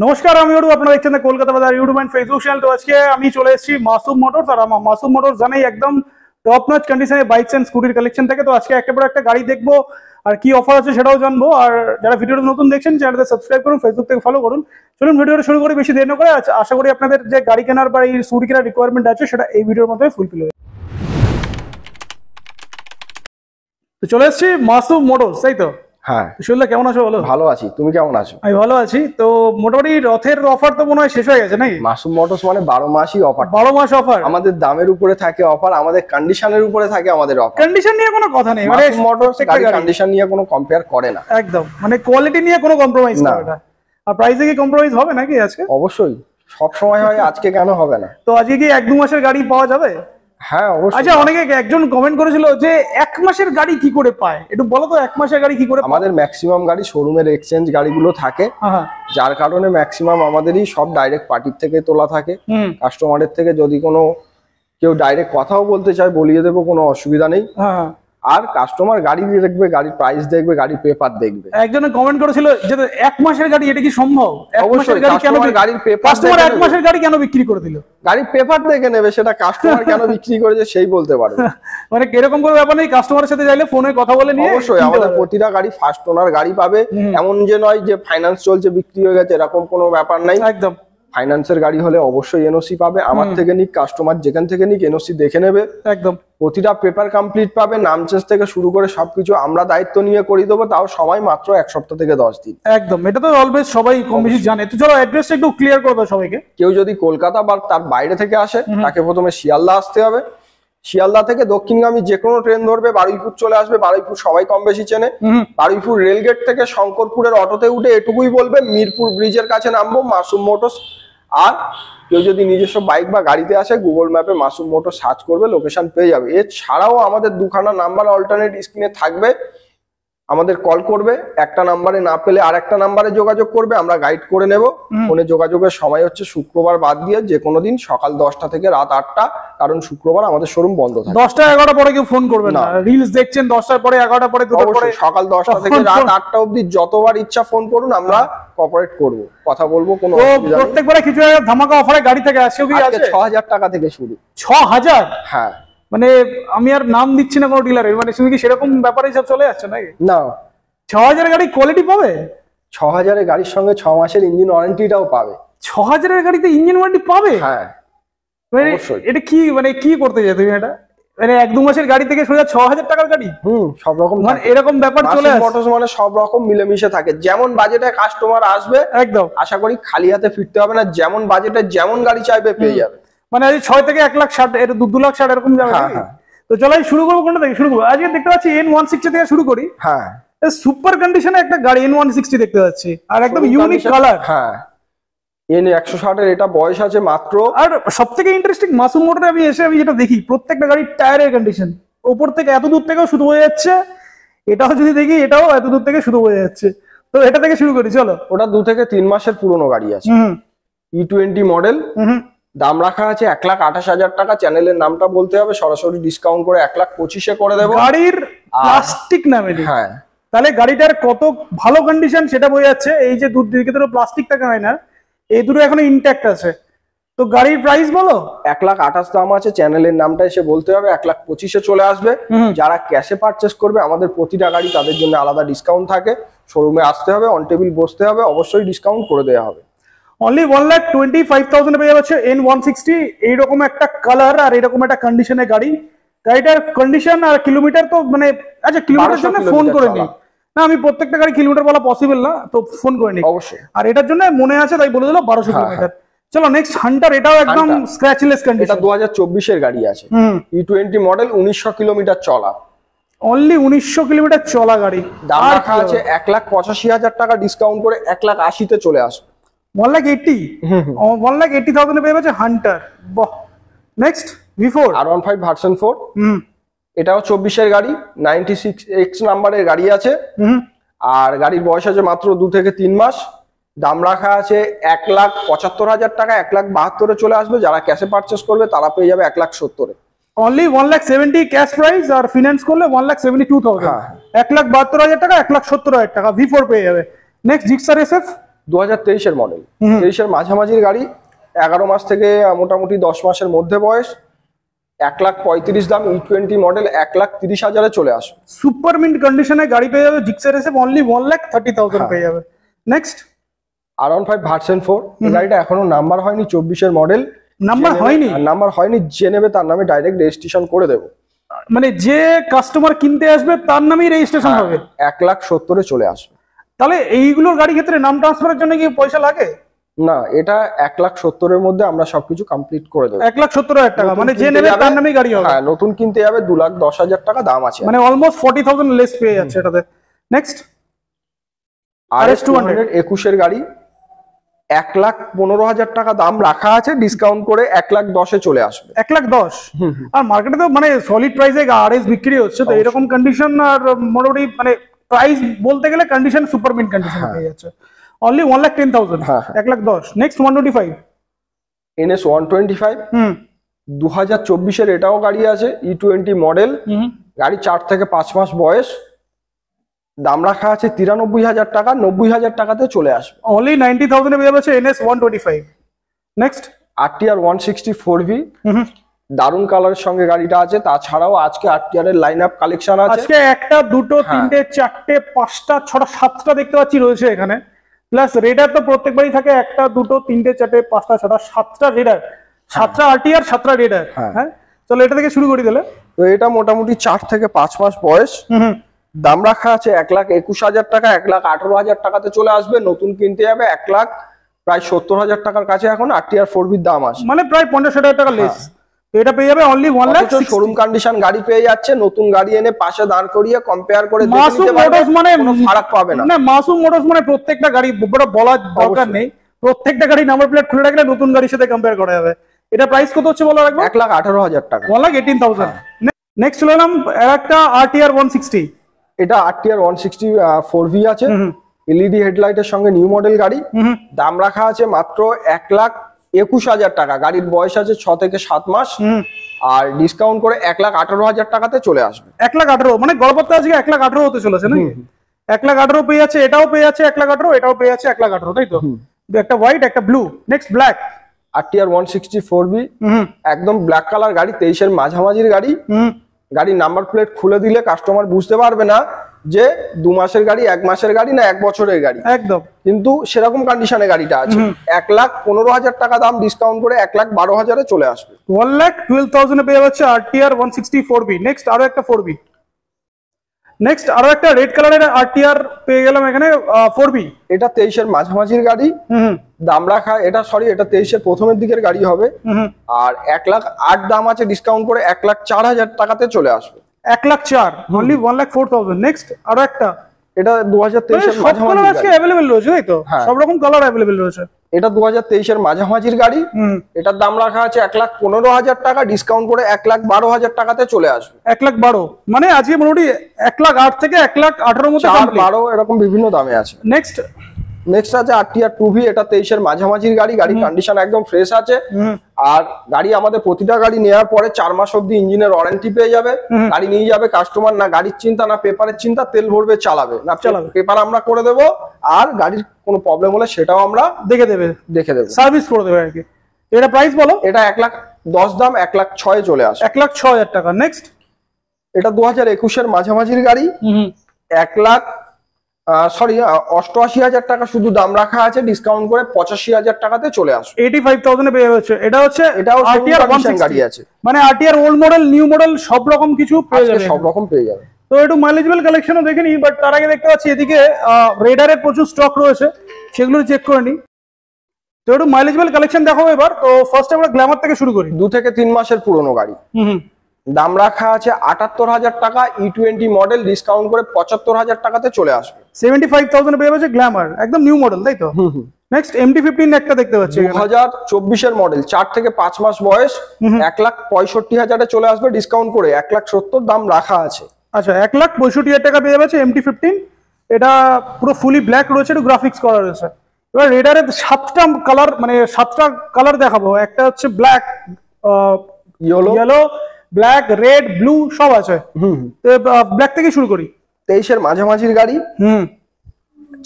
নমস্কার, আমি অরূপ। আপনারা দেখছেন কলকাতা বাজার ইউটিউব এন্ড ফেসবুক চ্যানেল। তো আজকে আমি চলে এসেছি মাসুম মোটরস। আর মাসুম মোটরস জানেই একদম টপ নচ কন্ডিশনে বাইকস এন্ড স্কুটির কালেকশন থাকে। তো আজকে একটা পর একটা গাড়ি দেখবো আর কি অফার আছে সেটাও জানবো। আর যারা ভিডিওটা নতুন দেখছেন চ্যানেলটা সাবস্ক্রাইব করুন, ফেসবুক থেকে ফলো করুন। চলুন ভিডিওটা শুরু করি, বেশি দেরি না করে। আশা করি আপনাদের যে গাড়ি কেনার বা এই স্কুটি কেনার রিকোয়ারমেন্ট আছে সেটা এই ভিডিওর মাধ্যমে ফুলফিল হবে। তো চলে এসেছি মাসুম মোটরস, তাই তো? হ্যাঁ, শুনলে কেমন আছো? বলো। ভালো আছি, তুমি কেমন আছো? আমি ভালো আছি। তো মোটামুটি রথের অফার তো মনে হয় শেষ হয়ে গেছে নাকি? মাসুম মোটরস মানে 12 মাসই অফার। 12 মাস অফার। আমাদের দামের উপরে থাকে অফার, আমাদের কন্ডিশনের উপরে থাকে আমাদের অফার। কন্ডিশন নিয়ে কোনো কথা নেই, মানে মাসুম মোটরস গাড়ি কন্ডিশন নিয়ে কোনো কম্পেয়ার করে না একদম, মানে কোয়ালিটি নিয়ে কোনো কম্প্রোমাইজ করে না। আর প্রাইসে কি কম্প্রোমাইজ হবে নাকি আজকে? অবশ্যই, সব সময় হয়, আজকে কেন হবে না? তো আজকে কি 1-2 মাসের গাড়ি পাওয়া যাবে? হ্যাঁ অবশ্যই। আচ্ছা, অনেকে একজন কমেন্ট করেছিল যে 1 মাসের গাড়ি কি করে পায়, একটু বলো তো 1 মাসের গাড়ি কি করে পায়? আমাদের ম্যাক্সিমাম গাড়ি শোরুমের এক্সচেঞ্জ গাড়িগুলো থাকে, যার কারণে ম্যাক্সিমাম আমাদেরই সব ডাইরেক্ট পার্টির থেকে তোলা থাকে। কাস্টমারের থেকে যদি কোনো কেউ ডাইরেক্ট কথাও বলতে চায় বলিয়ে দেবো, কোনো অসুবিধা নেই। আর কাস্টমার গাড়ি দেখবে, গাড়ির প্রাইস দেখবে, গাড়ির পেপার দেখবে। একজনে কমেন্ট করেছিল যে 1 মাসের গাড়ি, এটা কি সম্ভব? 1 মাসের গাড়ি কেন? গাড়ির পেপার কাস্টমার 1 মাসের গাড়ি কেন বিক্রি করে দিল? গাড়ির পেপার দেখে নেবে, সেটা কাস্টমার কেন বিক্রি করেছে সেই বলতে পারবে। মানে এরকম কোনো ব্যাপার নেই, কাস্টমারের সাথে যাইলে ফোনে কথা বলে নিয়ে। অবশ্যই আমাদের প্রতিটা গাড়ি ফার্স্ট ওনার গাড়ি পাবে। এমন যে নয় যে ফাইন্যান্স চলছে বিক্রি হয়ে গেছে, এরকম কোনো ব্যাপার নাই। একদম ফাইন্যান্সের গাড়ি হলে অবশ্যই এনওসি পাবে। আমার থেকে নিক, কাস্টমার যেখান থেকে নিক, এনওসি দেখে নেবে। একদম প্রতিটা পেপার কমপ্লিট পাবে, নাম চেঞ্জ থেকে শুরু করে সবকিছু আমরা দায়িত্ব নিয়ে করে দেবো, তাও সময় মাত্র 1 সপ্তাহ থেকে 10 দিন। একদম, এটা তো অলওয়েজ সবাই কম বেশি জানে। তো চলো অ্যাড্রেসটা একটু ক্লিয়ার করে দাও সবাইকে। কেউ যদি কলকাতা বা তার বাইরে থেকে আসে, তাকে প্রথমে শিয়ালদা আসতে হবে। শিয়ালদা থেকে দক্ষিণগামী যে কোনো ট্রেন ধরবে, বারুইপুর চলে আসবে। বারুইপুর সবাই কম বেশি চেনে। বারুইপুর রেলগেট থেকে শঙ্করপুরের অটোতে উঠে এটুকুই বলবে মিরপুর ব্রিজের কাছে নামবো, মাসুম মোটরস। আর কেউ যদি নিজস্ব বাইক বা গাড়িতে আসে, গুগল ম্যাপে মাসুম মোটরস সার্চ করবে, লোকেশন পেয়ে যাবে। এছাড়াও আমাদের 2খানা নাম্বার অল্টারনেট স্ক্রিনে থাকবে, আমাদের কল করবে। একটা নাম্বারে না পেলে আর একটা নাম্বারে যোগাযোগ করবে, আমরা গাইড করে নেব। ফোনে যোগাযোগের সময় হচ্ছে শুক্রবার বাদ দিয়ে যে কোনো দিন সকাল 10টা থেকে রাত 8টা, কারণ শুক্রবার আমাদের শোরুম বন্ধ থাকে। 10টা 11টা পরে কেউ ফোন করবে না। রিলস দেখছেন 10টার পরে, 11টার পরে, 2টার পরে, সকাল 10টা থেকে রাত 8টা অবধি যতবার ইচ্ছা ফোন করুন, আমরা কোঅপারেট করব, কথা বলবো, কোনো অসুবিধা নেই। প্রত্যেকবারে কিছু ধামাকা অফারে গাড়ি থেকে আসছে কি আছে? 6000 টাকা থেকে শুরু। 6000? হ্যাঁ, মানে আমি আর নাম দিচ্ছি না কোনো ডিলারের, মানে তুমি কি সেরকম ব্যাপারে সব চলে যাচ্ছে নাকি? না, 6000 গাড়ি কোয়ালিটি পাবে? 6000 এর গাড়ির সঙ্গে 6 মাসের ইঞ্জিন ওয়ারেন্টিটাও পাবে। 6000 এর গাড়িতে ইঞ্জিন ওয়ারেন্টি পাবে? হ্যাঁ, মানে এটা কি, মানে কি করতে চাই তুমি এটা? মানে 1-2 মাসের গাড়ি থেকে সোজা 6000 টাকার গাড়ি? সব রকম মানে এরকম ব্যাপার চলে আসে। মোটরস মানে সব রকম মিলেমিশে থাকে। যেমন বাজেটে কাস্টমার আসবে, একদম আশা করি খালি হাতে ফিরতে হবে না। যেমন বাজেটে যেমন গাড়ি চাইবে পেয়ে যাবে। মানে আজ 6 থেকে 1,60,000, এর 2,00,000 এরকম যাবে। হ্যাঁ, তো চলো শুরু করবো কোনটা থেকে শুরু করবো? আজকে দেখতে পাচ্ছি N160 থেকে শুরু করি। হ্যাঁ, সুপার কন্ডিশনে একটা গাড়ি N160 দেখতে পাচ্ছি, আর একদম ইউনিক কালার। হ্যাঁ, N160 এর এটা বয়স আছে মাত্র। আর সবথেকে ইন্টারেস্টিং, মাসুম মোটরে আমি যেটা দেখি, প্রত্যেকটা গাড়ির টায়ারের কন্ডিশন উপর থেকে এত দূর থেকেও শুধু বোঝা যাচ্ছে। এটাও যদি দেখি, এটাও এত দূর থেকে শুধু বোঝা যাচ্ছে। তো এটা থেকে শুরু করি চলো। ওটা 2 থেকে 3 মাসের পুরনো গাড়ি আছে। E20 model. দাম রাখা আছে 1,28,000 টাকা। চ্যানেলের নামটা বলতে হবে, সরাসরি ডিসকাউন্ট করে 1,25,000 করে দেবো। গাড়ির প্লাস্টিক নামে। হ্যাঁ, তাহলে গাড়িটার কত ভালো কন্ডিশন সেটা বোঝা যাচ্ছে। এই যে দূর দিকে তো প্লাস্টিক টাকা হয় না, এই দুটো এখনো ইনট্যাক্ট আছে। তো গাড়ির প্রাইস বলো। 1,28,000 দাম আছে। চ্যানেলের নামটা এসে বলতে হবে, 1,25,000 চলে আসবে। যারা ক্যাশে পারচেস করবে, আমাদের প্রতিটা গাড়ি তাদের জন্য আলাদা ডিসকাউন্ট থাকে। শোরুমে আসতে হবে, অন টেবিল বসতে হবে, অবশ্যই ডিসকাউন্ট করে দেওয়া হবে। অনলি 1,25,000 পেয়ে যাচ্ছে N160। এইরকম একটা কালার আর এরকম একটা কন্ডিশনের গাড়ি। গাড়িটার কন্ডিশন আর কিলোমিটার তো মানে, আচ্ছা কিলোমিটার জন্য ফোন করে নি না, আমি প্রত্যেকটা গাড়ি কিলোমিটার বলা পসিবল না, তো ফোন করে নি অবশ্যই। আর এটার জন্য মনে আছে তাই বলে দিল 1200 কিলোমিটার। চলো নেক্সট হান্টার, এটাও একদম স্ক্র্যাচলেস কন্ডিশন। এটা 2024 এর গাড়ি আছে। E20 মডেল, 1900 কিলোমিটার চলা। অনলি 1900 কিলোমিটার চলা গাড়ি। দাম রাখা আছে 1,85,000 টাকা, ডিসকাউন্ট করে 1,80,000 তে চলে আসবে। 1,80,000? 1,80,000 পেয়ে যাচ্ছে হান্টার। বাহ। Next V4 R15 version 4। এটাও 24 এর গাড়ি, 96X নাম্বারের গাড়ি আছে। আর গাড়ির বয়স আছে মাত্র 2 থেকে 3 মাস। দাম রাখা আছে 1,75,000 টাকা। 1,72,000 চলে আসবে। যারা ক্যাশে পারচেস করবে তারা পেয়ে যাবে 1,70,000। অনলি 1,70,000 ক্যাশ প্রাইস, আর ফিনান্স করলে 1,72,000। 1,72,000 টাকা, 1,70,000 টাকা V4 পেয়ে যাবে। Next Gixxer SF। 2023-এর মডেল, 23-এর মাঝামাঝির গাড়ি, 11 মাস থেকে মোটামুটি 10 মাসের মধ্যে বয়স, 1,35,000 দাম, E20 মডেল 1,30,000-এ চলে আসবে। সুপার মিন্ট কন্ডিশনে গাড়ি পেয়ে যাবে জিক্সার এসে অনলি 1,30,000 পেয়ে যাবে। নেক্সট R15 ভার্সন 4, এই গাড়িটা এখনো নাম্বার হয়নি, 24-এর মডেল। নাম্বার হয়নি, যে নেবে তার নামে ডাইরেক্ট রেজিস্ট্রেশন করে দেবো। মানে যে কাস্টমার কিনতে আসবে তার নামেই রেজিস্ট্রেশন হবে। 1,70,000-এ চলে আসবে। তাহলে এইগুলোর গাড়ি ক্ষেত্রে নাম ট্রান্সফারের জন্য কি পয়সা লাগে? না, এটা 1,70,000-এর মধ্যে আমরা সবকিছু কমপ্লিট করে দেবো। 1,70,000 টাকা, মানে যে নেবে তার নামেই গাড়ি হবে। হ্যাঁ, নতুন কিনতে যাবে 2,10,000 টাকা দাম আছে, মানে অলমোস্ট 40,000 লেস পেয়ে যাচ্ছে এটাতে। নেক্সট RS200 21-এর গাড়ি, 1,15,000 টাকা দাম রাখা আছে, ডিসকাউন্ট করে 1,10,000-এ চলে আসবে। 1,10,000। আর মার্কেটে তো মানে সলিড প্রাইসে RS বিক্রি হচ্ছে, তো এরকম কন্ডিশন আর মোটামুটি মানে প্রাইস বলতে গেলে কন্ডিশন সুপার মিন্ট কন্ডিশন পেয়ে যাচ্ছে। অনলি 1,10,000, 1,10,000। নেক্সট 125 NS 125, 2024-এর এটাও গাড়ি আছে, E20 মডেল, গাড়ি 4 থেকে 5 মাস বয়স, দাম রাখা আছে 93,000 টাকা, 90,000 টাকাতে চলে আসবে। অনলি 90,000-এ পেয়ে যাচ্ছে NS 125। নেক্সট RTR 164V, দারুন কালারের সঙ্গে গাড়িটা আছে। তাছাড়াও আজকে RTR এর লাইন আপ কালেকশন আছে। আজকে 1টা 2টো 3টে 4টে 5টা 6টা 7টা দেখতে পাচ্ছি রয়েছে এখানে। প্লাস রেডার তো প্রত্যেকবারই থাকে 1টা 2টো 3টে 4টে 5টা 6টা 7টা রেডার, 7টা RTR 7টা রেডার। হ্যাঁ, চলো এটা থেকে শুরু করি তাহলে। তো এটা মোটামুটি 4 থেকে 5 মাস বয়স, দাম রাখা আছে 1,21,000 টাকা, 1,18,000 টাকাতে চলে আসবে। নতুন কিনতে যাবে 1,70,000 টাকার কাছে এখন RTR 4V দাম আছে, মানে প্রায় 50,000 টাকা লেস। তো এটা পেয়ে যাবে অনলি 1,60,000। শোরুম কন্ডিশন গাড়ি পেয়ে যাচ্ছে, নতুন গাড়ি এনে পাশে দাঁড় করিয়ে কম্পেয়ার করে মাসুম মোটরস মানে কোনো ফারাক পাবে না। না, মাসুম মোটরস মানে প্রত্যেকটা গাড়ি বলার দরকার নেই, প্রত্যেকটা গাড়ি নাম্বার প্লেট খুলে রাখলে নতুন গাড়ির সাথে কম্পেয়ার করা যাবে। এটা প্রাইস কত হচ্ছে বলো রাখবো? 1,18,000 টাকা, 1,18,000। নেক্সট চলে এলাম একটা RTR 160। এটা RTR 160 4V আছে, LED হেডলাইটের সঙ্গে নিউ মডেল গাড়ি, দাম রাখা আছে মাত্র 1,21,000 টাকা। গাড়ির বয়স আছে 6 থেকে 7 মাস, আর ডিসকাউন্ট করে 1,18,000 টাকাতে চলে আসবে। 1,18,000 মানে গড়পত্তা আজকে 1,18,000 হতে চলেছে নাকি? 1,18,000 পেয়ে যাচ্ছে, এটাও পেয়ে যাচ্ছে 1,18,000, এটাও পেয়ে যাচ্ছে 1,18,000, তাই তো? একটা হোয়াইট একটা blue. Next black RTR 160 4V, একদম ব্ল্যাক কালার গাড়ি, 23-এর মাঝামাঝির গাড়ি। গাড়ির নাম্বার প্লেট খুলে দিলে কাস্টমার বুঝতে পারবে না যে 2 মাসের গাড়ি, 1 মাসের গাড়ি না 1 বছরের গাড়ি, একদম। কিন্তু সেরকম কন্ডিশনে গাড়িটা আছে। 1,15,000 টাকা দাম, ডিসকাউন্ট করে 1,12,000-এ চলে আসবে। 1,12,000-এ পেয়ে যাচ্ছে RTR 160 4V। নেক্সট আরো একটা 4V। নেক্সট আরো একটা রেড কালারের RTR পেয়ে গেলাম এখানে 4V। এটা 23-এর মাঝামাঝির গাড়ি, দাম রাখা এটা 23-এর প্রথমের দিকের গাড়ি হবে, আর 1,08,000 দাম আছে, ডিসকাউন্ট করে 1,04,000 টাকাতে চলে আসবে। 1,04,000, অনলি 1,04,000। নেক্সট আরো একটা, এটা 2023-এর সব কালার আজকে अवेलेबल রয়েছে, তাই তো? সব রকম কালার अवेलेबल রয়েছে। এটা 2023-এর মাঝামাঝির গাড়ি, এটার দাম রাখা আছে 1,15,000 টাকা, ডিসকাউন্ট করে 1,12,000 টাকাতে চলে আসবে। 1,12,000 মানে আজকে মোটামুটি 1,08,000 থেকে 1,18,000 মধ্যে 4-12 এরকম বিভিন্ন দামে আছে। নেক্সট আছে RTR 2V, এটা 23-এর মাঝামাঝির গাড়ি, গাড়ির কন্ডিশন একদম ফ্রেশ আছে। আর গাড়ি আমাদের প্রতিটা গাড়ি নেওয়ার পরে 4 মাস অব্দি ইঞ্জিনের ওয়ারেন্টি পেয়ে যাবে। গাড়ি নিয়ে যাবে কাস্টমার, না গাড়ির চিন্তা না পেপারের চিন্তা, তেল ভরবে চালাবে, না পেপার আমরা করে দেবো, আর গাড়ির কোনো প্রবলেম হলে সেটাও আমরা দেখে দেবো, সার্ভিস করে দেবে আর কি। এটা প্রাইস বলো? এটা 1,10,000 দাম, 1,06,000-এ চলে আসে। 1,06,000 টাকা। নেক্সট এটা 2021-এর মাঝামাঝির গাড়ি, 88,000 টাকা শুধু দাম রাখা আছে, ডিসকাউন্ট করে 85,000 টাকাতে চলে আসবে। 85,000-এ পেয়ে যাচ্ছে। এটাও RTR 160 গাড়ি আছে, মানে RTR old model new model সব রকম কিছু পেয়ে যাবে, সব রকম পেয়ে যাবে। তো একটু মাইলেজেবল কালেকশনও দেখে নিই, বাট তার আগে দেখতে পাচ্ছি এদিকে রেডারের প্রচুর স্টক রয়েছে, সেগুলো চেক করে নিই। তো একটু মাইলেজেবল কালেকশন দেখাবো এবার। তো ফার্স্ট আমরা গ্ল্যামার থেকে শুরু করি। 2 থেকে 3 মাসের পুরনো গাড়ি, দাম রাখা আছে 78,000 টাকা, E20 মডেল, ডিসকাউন্ট করে 75,000 টাকাতে চলে আসবে। 75,000-এ পেয়ে যাচ্ছে গ্ল্যামার, একদম নিউ মডেল, তাই তো? নেক্সট MT-15 একটা দেখতে পাচ্ছি, 2024-এর মডেল, 4 থেকে 5 মাস বয়স, 1,65,000-এ চলে আসবে, ডিসকাউন্ট করে 1,70,000 দাম রাখা আছে। আচ্ছা, 1,65,000 টাকা পেয়ে যাচ্ছে MT-15। এটা পুরো ফুলি ব্ল্যাক রয়েছে, একটু গ্রাফিক্স করা রয়েছে। এবার রেডারের 7টা কালার, মানে 7টা কালার দেখাবো। একটা হচ্ছে black, yellow, black, red, blue সব আছে। ব্ল্যাক থেকে শুরু করি। 23-এর মাঝামাঝির গাড়ি,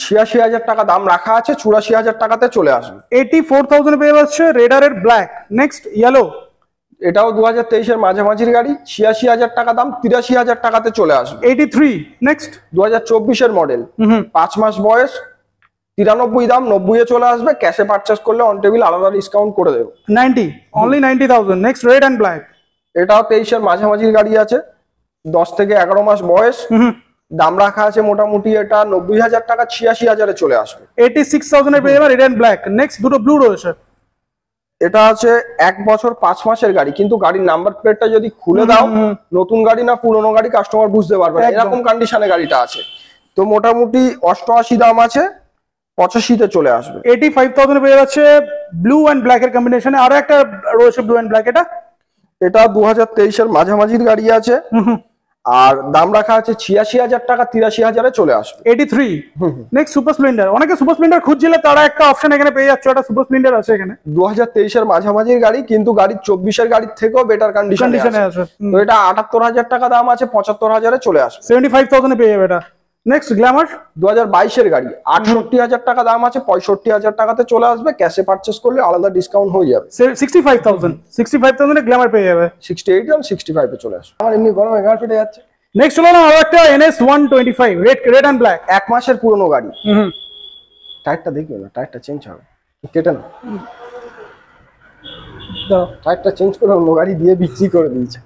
৮৬,০০০ টাকা দাম রাখা আছে, ৮৪,০০০ টাকাতে চলে আসবে। 84,000 পেয়ে যাচ্ছে রেডারের ব্ল্যাক। নেক্সট ইয়েলো, এটাও 2023-এর মাঝামাঝির গাড়ি, ৮৬,০০০ টাকা দাম, ৮৩,০০০ টাকাতে চলে আসবে। 83। নেক্সট 2024-এর মডেল, 5 মাস বয়স, 93 দাম, 90-এ চলে আসবে। ক্যাশে পারচেস করলে অন টেবিল আলাদা ডিসকাউন্ট করে দেবো। 90, only 90,000। Next red and black, এটাও 23-এর মাঝামাঝির গাড়ি আছে, 10 থেকে 11 মাস বয়স, দাম রাখা আছে মোটামুটি এটা 90,০০০ টাকা, ৮৬,০০০-এ চলে আসবে। 86,000 এর পেয়ে যাবে রেড অ্যান্ড ব্ল্যাক। নেক্সট দুটো ব্লু রয়েছে। এটা আছে 1 বছর 5 মাসের গাড়ি, কিন্তু গাড়ির নাম্বার প্লেটটা যদি খুলে দাও নতুন গাড়ি না পুরনো গাড়ি কাস্টমার বুঝতে পারবে না, এরকম কন্ডিশনে গাড়িটা আছে। তো মোটামুটি 88 দাম আছে, 85-তে চলে আসবে। 85,000 পেয়ে যাচ্ছে ব্লু অ্যান্ড ব্ল্যাক এর কম্বিনেশনে। আরো একটা রয়েছে ব্লু অ্যান্ড ব্ল্যাক, এটা 2023-এর মাঝামাঝির গাড়ি আছে, আর দাম রাখা আছে ৮৬,০০০ টাকা, ৮৩,০০০-এ চলে আসবে। 83। নেক্সট সুপার স্প্লেন্ডার, অনেকে সুপার স্প্লেন্ডার খুঁজছিলে, তারা একটা অপশন এখানে পেয়ে যাচ্ছে, একটা সুপার স্প্লেন্ডার আছে এখানে। 2023-এর মাঝামাঝির গাড়ি, কিন্তু গাড়ি 24-এর গাড়ির থেকেও বেটার কন্ডিশনে আছে। তো এটা 78,০০০ টাকা দাম আছে, 75,০০০-এ চলে আসবে। 75,000 এ পেয়ে যাবে এটা। নেক্সট গ্ল্যামার, 2022-এর গাড়ি, 68,০০০ টাকা দাম আছে, 65,০০০ টাকাতে চলে আসবে। ক্যাশে পারচেস করলে আলাদা ডিসকাউন্ট হয়ে যাবে। 65,000 এ গ্ল্যামার পেয়ে যাবে। 68 দাম, 65-এ চলে আসবে। আমার এমনি গরমে গাড়ি ফেটে যাচ্ছে। নেক্সট হলো না আরো একটা NS 125 রেড অ্যান্ড ব্ল্যাক, 1 মাসের পুরনো গাড়ি। টায়ারটা দেখবে না, টায়ারটা চেঞ্জ হবে, কেটে না, টায়ারটা চেঞ্জ করে অন্য গাড়ি দিয়ে বিক্রি করে দিয়েছে।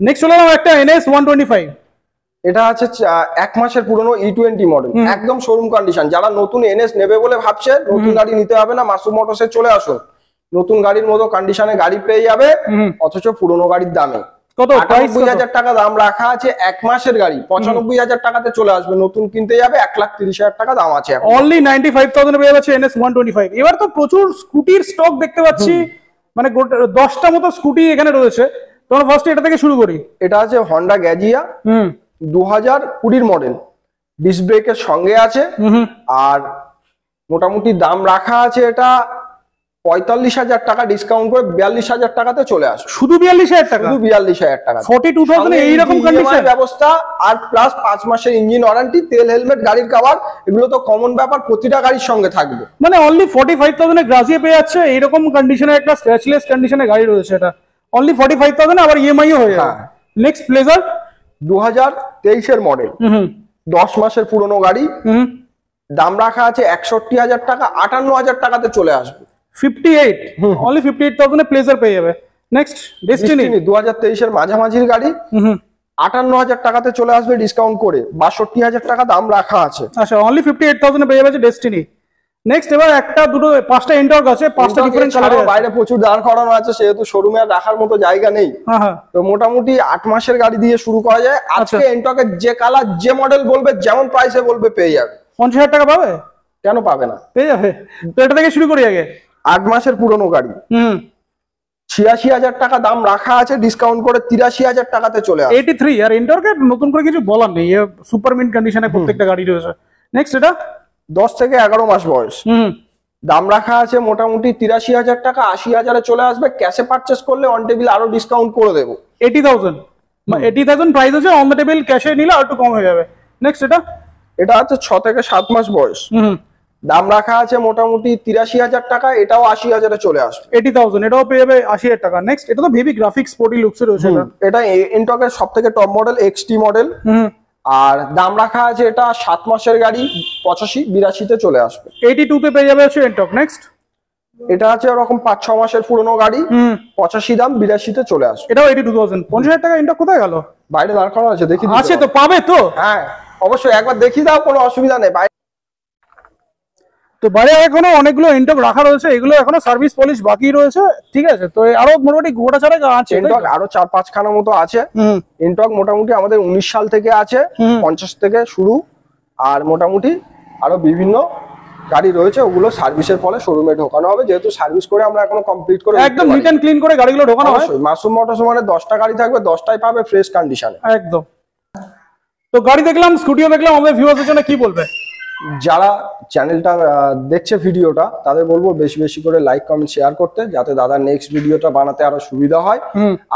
নেক্সট হলো একটা NS 125, এটা আছে 1 মাসের পুরনো E20 মডেল, একদম শোরুম কন্ডিশন। যারা নতুন NS নেবে বলে ভাবছে, নতুন গাড়ি নিতে হবে না, মাসুম মোটরসে চলে আসুন। নতুন গাড়ির মতো কন্ডিশনে গাড়ি পেয়ে যাবে, অথচ পুরনো গাড়ির দামে। কত 98,০০০ টাকা দাম রাখা আছে, 1 মাসের গাড়ি, 95,০০০ টাকাতে চলে আসবে। নতুন কিনতে যাবে 1,30,০০০ টাকা দাম আছে। অনলি 95,000 পেয়ে যাচ্ছে NS 125। এবার তো প্রচুর স্কুটির স্টক দেখতে পাচ্ছি, মানে 10টা মতো স্কুটি এখানে রয়েছে। তোমরা ফার্স্ট এটা থেকে শুরু করি। এটা আছে হন্ডা গ্যাজিয়া, 2020 মডেল, ডিস্ক ব্রেকের সঙ্গে আছে, আর মোটামুটি দাম রাখা আছে এটা 45,০০০ টাকা, ডিসকাউন্ট করে 42,০০০ টাকাতে চলে আসবে। শুধু 42,000 টাকা, শুধু 42,০০০ টাকা, 42,000 এইরকম কন্ডিশন ব্যবস্থা, আর প্লাস 5 মাসের ইঞ্জিন ওয়ারেন্টি, তেল, হেলমেট, গাড়ির কভার, এগুলো তো কমন ব্যাপার, প্রতিটা গাড়ির সঙ্গে থাকবে। মানে অনলি 45,000 এ গ্রাজিয়ে পেয়ে যাচ্ছে। এইরকম কন্ডিশনে একটা স্ক্র্যাচলেস কন্ডিশনে গাড়ি রয়েছে, এটা অনলি 45,000, আবার ইএমআই হয়ে যাবে। নেক্সট প্লেজার, 2023-এর মডেল, 10 মাসের পুরনো গাড়ি, দাম রাখা আছে 61,০০০ টাকা, 58,০০০ টাকাতে চলে আসবে। 58, অনলি 58,000 এ প্লেজার পেয়ে যাবে। নেক্সট ডেস্টিনি, 2023-এর মাঝামাঝির গাড়ি, 58,০০০ টাকাতে চলে আসবে ডিসকাউন্ট করে, 62,০০০ টাকা দাম রাখা আছে। আচ্ছা, অনলি 58,000 এ পেয়ে যাবে ডেস্টিনি। নেক্সট এবার একটা দুটো 5টা এন্টর্ক আছে, 5টা ডিফারেন্ট কালারে, বাইরে প্রচুর দাঁড় করানো আছে, সেহেতু শোরুমে আর রাখার মতো জায়গা নেই। তো মোটামুটি 8 মাসের গাড়ি দিয়ে শুরু করা যায়। আজকে এন্টর্কের যে কালার, যে মডেল বলবে, যেমন প্রাইসে বলবে পেয়ে যাবে। 50,000 টাকা পাবে? কেন পাবে না, পেয়ে যাবে। তো এটা থেকে শুরু করি আগে। 8 মাসের পুরনো গাড়ি, 86,০০০ টাকা দাম রাখা আছে, ডিসকাউন্ট করে 83,০০০ টাকাতে চলে আসবে। 83, আর এন্টর্কের নতুন করে কিছু বলার নেই, সুপার মিন্ট কন্ডিশনে প্রত্যেকটা গাড়ি রয়েছে। নেক্সট এটা 10 থেকে 11 মাস বয়স, দাম রাখা আছে মোটামুটি 83,০০০ টাকা, 80,০০০-এ চলে আসবে। ক্যাশে পারচেস করলে অন টেবিল আরো ডিসকাউন্ট করে দেবো। 80,000, 80,000 প্রাইস আছে, অন দ্য টেবিল ক্যাশে নিলে আর একটু কম হয়ে যাবে। নেক্সট এটা আছে 6 থেকে 7 মাস বয়স, দাম রাখা আছে মোটামুটি 83,০০০ টাকা, এটাও 80,০০০-এ চলে আসবে। 80,000, এটাও পেয়ে যাবে 80,000 টাকা। নেক্সট এটা তো হেভি গ্রাফিক্স স্পোর্টি লুকসে রয়েছে, এটা এন্টর্কের সবথেকে টপ মডেল, এক্সটি মডেল, আর দাম রাখা আছে এটা 7 মাসের গাড়ি, 85-82-তে চলে আসবে। 82 তে পেয়ে যাবে এন্টর্ক। নেক্সট এটা আছে ওরকম 5-6 মাসের পুরনো গাড়ি, 85 দাম, 82-তে চলে আসবে। এটাও 82,000। 50,000 টাকা এন্টর্ক কোথায় গেল? বাইরে দাঁড় করানো আছে, দেখি আছে তো, পাবে তো। হ্যাঁ অবশ্যই, একবার দেখিয়ে দাও, কোনো অসুবিধা নেই। তো বাইরে এখনো অনেকগুলো এন্টর্ক রাখা রয়েছে, এগুলো এখনো সার্ভিস পলিশ বাকি রয়েছে, ঠিক আছে। তো আরো মোটামুটি গোটা ছাড়া আছে এন্টর্ক, আরো 4-5 খানা মতো আছে। এন্টর্ক মোটামুটি আমাদের 19 সাল থেকে আছে, 50 থেকে শুরু, আর মোটামুটি আরো বিভিন্ন গাড়ি রয়েছে, ওগুলো সার্ভিসের ফলে শোরুমে ঢোকানো হবে, যেহেতু সার্ভিস করে আমরা এখনো কমপ্লিট করে একদম নিট এন্ড ক্লিন করে গাড়িগুলো ঢোকানো হয়। মাসুম মোটরস মানে 10টা গাড়ি থাকবে, 10টাই পাবে ফ্রেশ কন্ডিশনে একদম। তো গাড়ি দেখলাম, স্কুটিও দেখলাম, আমাদের ভিউয়ারদের জন্য কি বলবে? যারা চ্যানেলটা দেখছে ভিডিওটা, তাদের বলবো বেশি বেশি করে লাইক, কমেন্ট, শেয়ার করতে, যাতে দাদার নেক্সট ভিডিওটা বানাতে আরো সুবিধা হয়।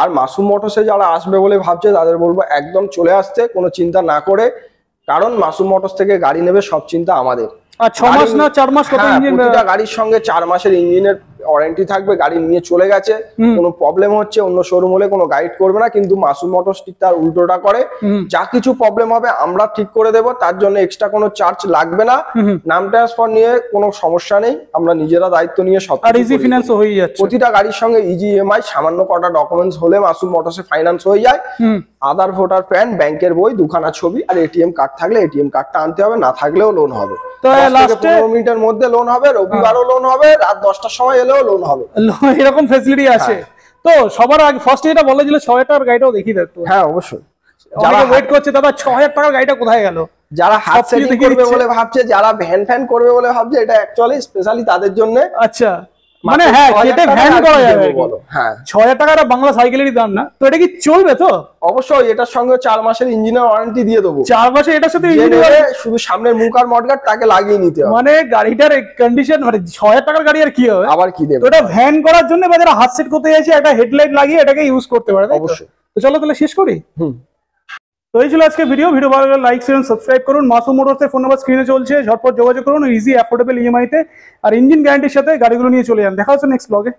আর মাসুম মোটরসে যারা আসবে বলে ভাবছে, তাদের বলবো একদম চলে আসতে, কোনো চিন্তা না করে কারণ মাসুম মোটরস থেকে গাড়ি নেবে সব চিন্তা আমাদের। আর 6 মাস না 4 মাস কত ইঞ্জিন? প্রতিটা গাড়ির সঙ্গে 4 মাসের ইঞ্জিনের ওয়ারেন্টি থাকবে। গাড়ি নিয়ে চলে গেছে, কোনো প্রবলেম হচ্ছে, অন্য শোরুম হলে কোনো গাইড করবে না, কিন্তু মাসুম মোটরস ঠিক তার উল্টোটা করে। যা কিছু প্রবলেম হবে আমরা ঠিক করে দেব, তার জন্য এক্সট্রা কোনো চার্জ লাগবে না। নাম ট্রান্সফার নিয়ে কোনো সমস্যা নেই, আমরা নিজেরা দায়িত্ব নিয়ে সব। আর ইজি ফিনান্স হয়ে যাচ্ছে প্রতিটা গাড়ির সঙ্গে ইজি ইএমআই, সামান্য কটা ডকুমেন্টস হলে মাসুম মোটরসে ফাইন্যান্স হয়ে যায়। আধার, ভোটার, প্যান, ব্যাংকের বই, দুখানা ছবি আর এটিএম কার্ড থাকলে এটিএম কার্ডটা আনতে হবে, না থাকলেও লোন হবে। তো লাস্টে 15 মিনিটের মধ্যে লোন হবে, রবিবারও লোন হবে, রাত 10টার সময় এলেও লোন হবে। এরকম ফ্যাসিলিটি আছে। তো সবার আগে ফার্স্ট এটা বলে দিল 6000 টাকার গাড়িটাও দেখিয়ে দিত। হ্যাঁ অবশ্যই, যারা ওয়েট করছে দাদা 6000 টাকার গাড়িটা কোথায় গেল? যারা হাত সেটিং করবে বলে ভাবছে, যারা ভ্যান ফ্যান করবে বলে ভাবছে, এটা অ্যাকচুয়ালি স্পেশালি তাদের জন্য। আচ্ছা, মানে হ্যাঁ কেটে ভ্যান করা যাবে বলো। হ্যাঁ 6000 টাকাটা বাংলা সাইকেলেরই দাম না, তো এটা কি চলবে? তো অবশ্যই এটার সঙ্গে 4 মাসের ইঞ্জিনের ওয়ারেন্টি দিয়ে দেবো। 4 মাসে এটার সাথে শুধু সামনের মুখ আর মডগার্ড তাকে লাগিয়ে নিতে হবে। মানে গাড়িটার কন্ডিশন, মানে 6000 টাকার গাড়ি আর কি হবে? আবার কি দেবে? তো এটা ভ্যান করার জন্য বা যারা হাত সেট করতে যাচ্ছে একটা হেডলাইট লাগিয়ে এটাকে ইউজ করতে পারে। অবশ্যই। তো চলো তাহলে শেষ করি। তো এই ছিল আজকে ভিডিও ভালো লাগলে লাইক শেয়ার সাবস্ক্রাইব করুন। মাসুম মোটরসের ফোন নাম্বার স্ক্রিনে চলছে, ঝটপট যোগাযোগ করুন ইজি অ্যাফোর্ডেবল ইএমআই তে, আর ইঞ্জিন গ্যারান্টির সাথে গাড়িগুলো নিয়ে চলে যান। দেখা হচ্ছে নেক্সট ব্লগে।